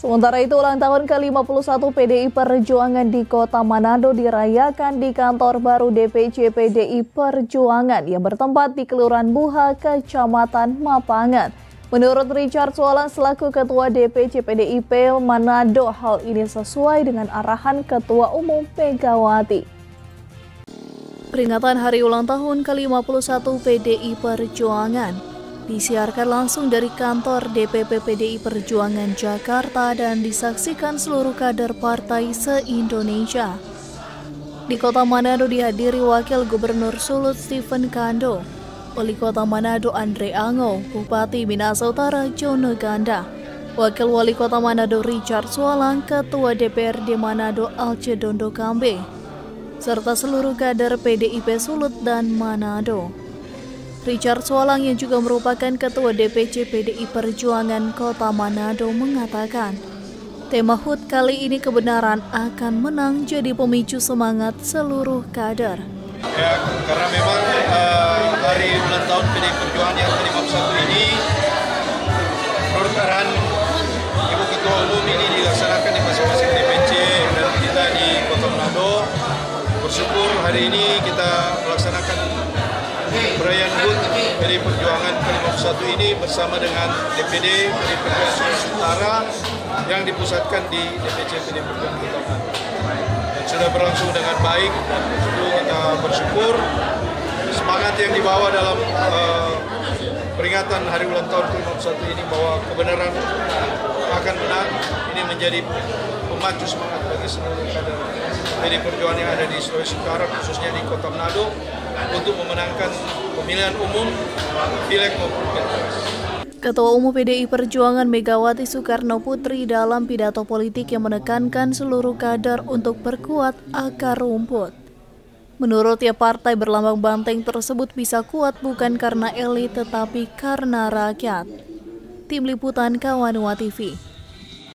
Sementara itu, ulang tahun ke-51 PDI Perjuangan di Kota Manado dirayakan di kantor baru DPC PDI Perjuangan yang bertempat di Kelurahan Buha, Kecamatan Mapangan. Menurut Richard Sualang selaku Ketua DPC PDIP Manado, hal ini sesuai dengan arahan Ketua Umum Megawati. Peringatan hari ulang tahun ke-51 PDI Perjuangan disiarkan langsung dari kantor DPP PDI Perjuangan Jakarta dan disaksikan seluruh kader partai se-Indonesia. Di Kota Manado dihadiri Wakil Gubernur Sulut Stephen Kando, Wali Kota Manado Andre Ango, Bupati Minahasa Utara Jono Ganda, Wakil Wali Kota Manado Richard Sualang, Ketua DPRD Manado Alce Dondo Kambe, serta seluruh kader PDIP Sulut dan Manado. Richard Sualang yang juga merupakan Ketua DPC PDI Perjuangan Kota Manado mengatakan, tema HUT kali ini kebenaran akan menang jadi pemicu semangat seluruh kader. Ya, karena memang hari ulang tahun PDI Perjuangan yang ke-51 ini menurut arahan Ibu Ketua Umum ini dilaksanakan di masing-masing DPC dan kita di Kota Manado. Bersyukur hari ini kita melaksanakan perayaan HUT PDI Perjuangan ke-51 ini bersama dengan DPD PDI Perjuangan Sulawesi Utara yang dipusatkan di DPC PDI Perjuangan Kota Manado. Dan sudah berlangsung dengan baik dan kita bersyukur semangat yang dibawa dalam peringatan hari ulang tahun ke-51 ini bahwa kebenaran akan menang. Ini menjadi pemacu semangat bagi seluruh kader PDI Perjuangan yang ada di Sulawesi Utara, khususnya di Kota Manado, untuk memenangkan pemilihan umum, pileg maupun pilpres. Ketua Umum PDI Perjuangan Megawati Soekarno Putri dalam pidato politik yang menekankan seluruh kader untuk perkuat akar rumput. Menurutnya, partai berlambang banteng tersebut bisa kuat bukan karena elit tetapi karena rakyat. Tim Liputan Kawanua TV.